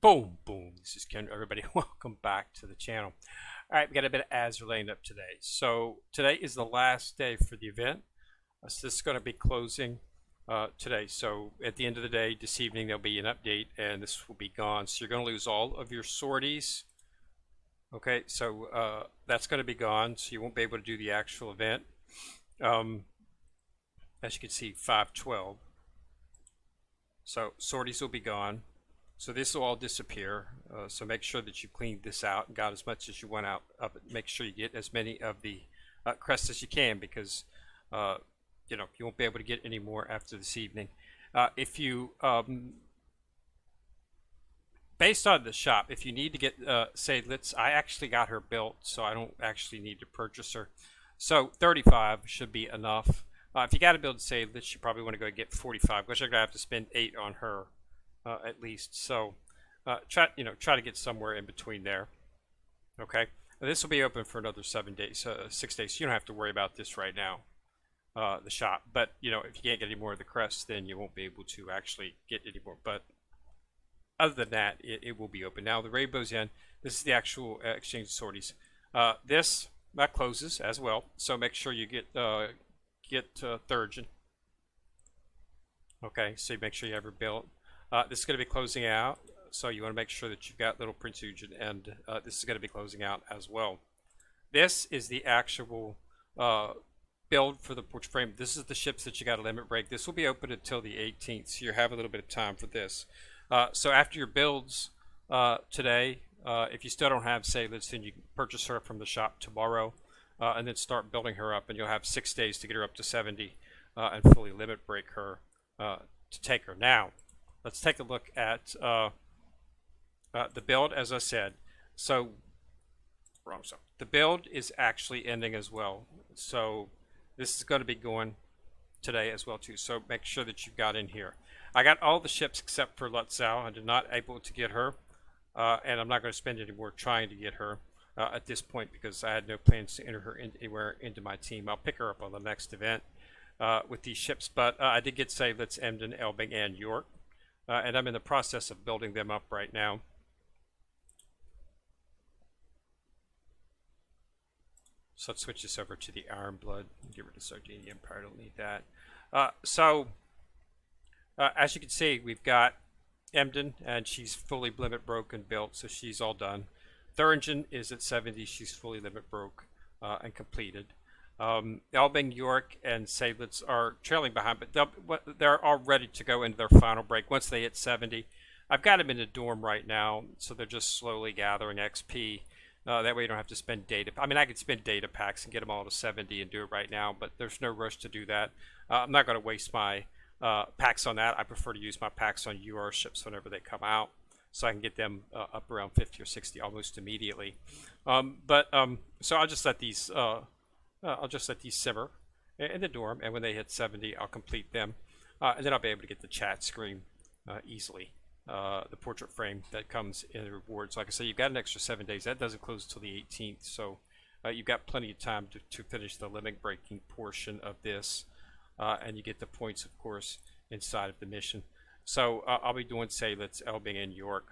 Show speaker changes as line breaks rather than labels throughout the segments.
Boom, boom. This is Ken. Everybody, welcome back to the channel. All right, we got a bit of Azur Lane up today. So today is the last day for the event. So this is going to be closing today. So at the end of the day, this evening, there'll be an update, and this will be gone. So you're going to lose all of your sorties. Okay, so that's going to be gone. So you won't be able to do the actual event. As you can see, 512. So sorties will be gone. So this will all disappear. So make sure that you cleaned this out and got as much as you want out of it. Make sure you get as many of the crests as you can, because you won't be able to get any more after this evening. If you based on the shop, if you need to get say, I actually got her built, so I don't actually need to purchase her. So 35 should be enough. If you got to build say, you probably want to go get 45, which you're gonna have to spend 8 on her. At least. So try to get somewhere in between there. Okay, now, this will be open for another 7 days, 6 days. So you don't have to worry about this right now, the shop. But if you can't get any more of the crests, then you won't be able to actually get any more. But other than that, it will be open. Now the rainbow's in. This is the actual exchange of sorties. That closes as well. So make sure you get Thurgeon. Okay, so you make sure you have her built. This is going to be closing out, so you want to make sure that you've got little Prince Eugen, and this is going to be closing out as well. This is the actual build for the portrait frame. This is the ships that you got to limit break. This will be open until the 18th, so you have a little bit of time for this. So after your builds today, if you still don't have Sailors, then you can purchase her from the shop tomorrow, and then start building her up, and you'll have 6 days to get her up to 70 and fully limit break her to take her. Now, let's take a look at the build, as I said. So, the build is actually ending as well. So, this is going to be going today as well too. So, make sure that you've got in here. I got all the ships except for Lutzau. I did not able to get her, and I'm not going to spend any more trying to get her at this point, because I had no plans to enter her anywhere into my team. I'll pick her up on the next event with these ships. But I did get Savelitz, Emden, Elbing, and York. And I'm in the process of building them up right now. So let's switch this over to the Iron Blood. Get rid of Sardinia Empire. I don't need that. As you can see, we've got Emden, and she's fully limit broke and built, so she's all done. Thuringen is at 70. She's fully limit broke and completed. Elbing, York, and Sablitz are trailing behind, but they're all ready to go into their final break once they hit 70. I've got them in a dorm right now, so they're just slowly gathering XP. That way you don't have to spend data. I mean, I could spend data packs and get them all to 70 and do it right now, but there's no rush to do that. I'm not going to waste my packs on that. I prefer to use my packs on UR ships whenever they come out, so I can get them up around 50 or 60 almost immediately. So I'll just let these simmer in the dorm, and when they hit 70, I'll complete them, and then I'll be able to get the chat screen easily. The portrait frame that comes in the rewards. Like I said, you've got an extra 7 days. That doesn't close until the 18th, so you've got plenty of time to finish the limit breaking portion of this, and you get the points, of course, inside of the mission. So I'll be doing Saylitz, Elbing, and York,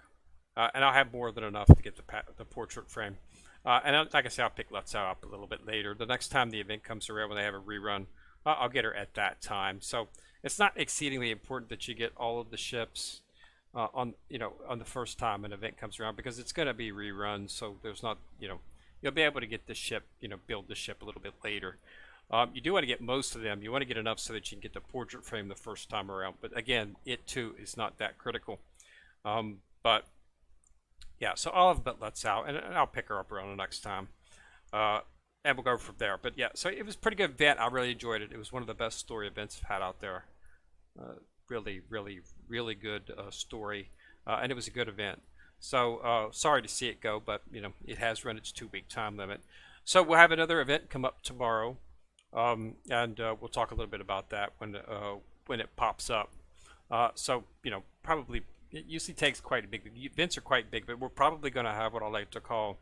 and I'll have more than enough to get the portrait frame. And like I say, I'll pick Lutzau up a little bit later. The next time the event comes around, when they have a rerun, I'll get her at that time. So it's not exceedingly important that you get all of the ships on the first time an event comes around, because it's going to be rerun. So there's not, you'll be able to get the ship, build the ship a little bit later. You do want to get most of them. You want to get enough so that you can get the portrait frame the first time around. But again, it too is not that critical. But yeah, so all of it but lets out, and I'll pick her up around the next time, and we'll go from there. But yeah, so it was a pretty good event. I really enjoyed it. It was one of the best story events I've had out there. Really, really, really good story, and it was a good event. So sorry to see it go, but it has run its 2-week time limit. So we'll have another event come up tomorrow, and we'll talk a little bit about that when it pops up. So probably. It usually takes quite a big. The events are quite big, but we're probably going to have what I like to call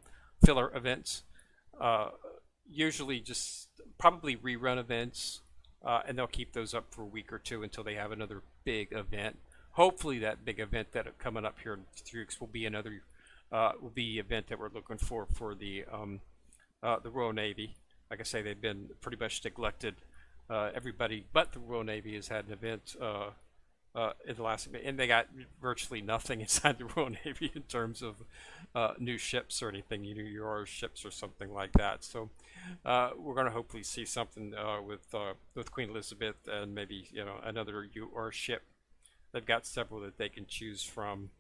filler events. Usually, just probably rerun events, and they'll keep those up for a week or two until they have another big event. hopefully that big event that are coming up here in 3 weeks will be another will be event that we're looking for the Royal Navy. Like I say, they've been pretty much neglected. Everybody but the Royal Navy has had an event in the last event, and they got virtually nothing inside the Royal Navy in terms of new ships or anything, new UR ships or something like that. So we're going to hopefully see something with Queen Elizabeth and maybe another UR ship. They've got several that they can choose from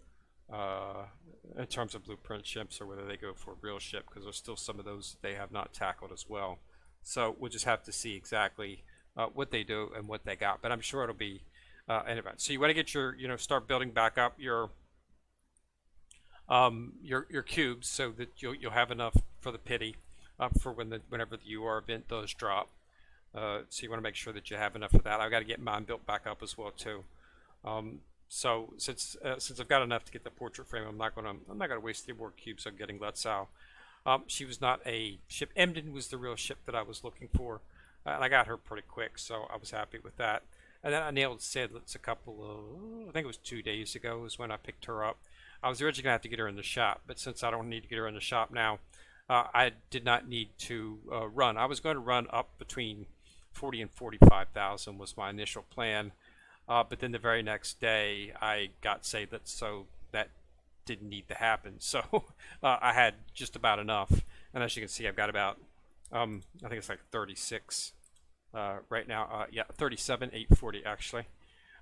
in terms of blueprint ships, or whether they go for a real ship, because there's still some of those they have not tackled as well. So we'll just have to see exactly what they do and what they got. But I'm sure it'll be an event. So you want to get your start building back up your cubes, so that you'll have enough for the pity for whenever the UR event does drop. So you want to make sure that you have enough for that. I've got to get mine built back up as well too. So since I've got enough to get the portrait frame, I'm not gonna waste any more cubes on getting Lutzau. She was not a ship. Emden was the real ship that I was looking for, and I got her pretty quick, so I was happy with that. And then I nailed Sedlitz a couple of, I think it was 2 days ago is when I picked her up. I was originally gonna have to get her in the shop, but since I don't need to get her in the shop now, I did not need to run. I was going to run up between 40 and 45,000 was my initial plan. But then the very next day I got Sedlitz, so that didn't need to happen. So I had just about enough, and as you can see, I've got about I think it's like 36 right now. Yeah, 37, 840 actually.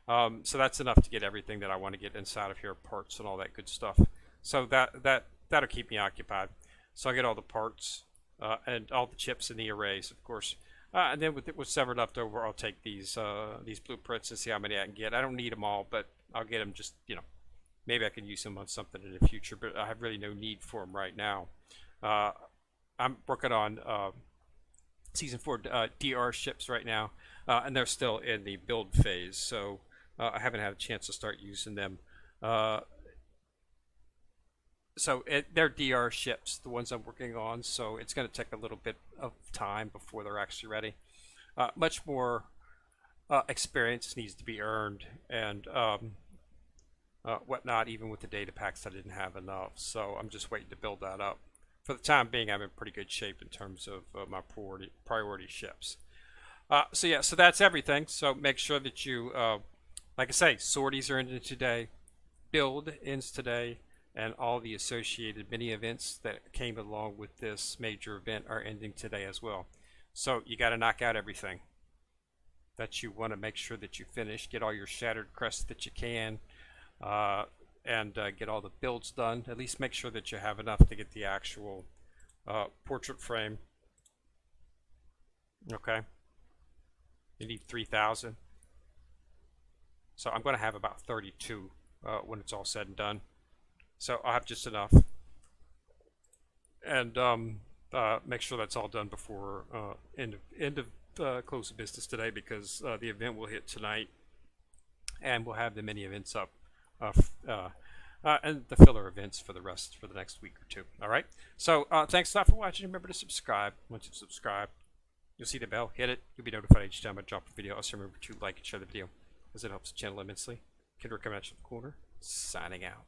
So that's enough to get everything that I want to get inside of here, parts and all that good stuff. So that'll keep me occupied. So I get all the parts and all the chips in the arrays, of course. And then with severed left over, I'll take these blueprints and see how many I can get. I don't need them all, but I'll get them just, maybe I can use them on something in the future, but I have really no need for them right now. I'm working on Season 4 DR ships right now, and they're still in the build phase, so I haven't had a chance to start using them. So they're DR ships, the ones I'm working on, so it's going to take a little bit of time before they're actually ready. Much more experience needs to be earned, and whatnot, even with the data packs I didn't have enough, so I'm just waiting to build that up. For the time being, I'm in pretty good shape in terms of my priority ships. So yeah, so that's everything. So make sure that you, like I say, sorties are ending today, build ends today, and all the associated mini events that came along with this major event are ending today as well. So you got to knock out everything that you want to make sure that you finish. Get all your shattered crests that you can, and get all the builds done. At least make sure that you have enough to get the actual portrait frame. Okay, you need 3,000. So I'm going to have about 32 when it's all said and done. So I'll have just enough, and make sure that's all done before end of close of business today, because the event will hit tonight, and we'll have the mini events up, and the filler events for the next week or two. All right. So thanks a lot for watching. Remember to subscribe. Once you subscribe, you'll see the bell. Hit it. You'll be notified each time I drop a video. Also remember to like and share the video, as it helps the channel immensely. Kid recommendation in the corner. Signing out.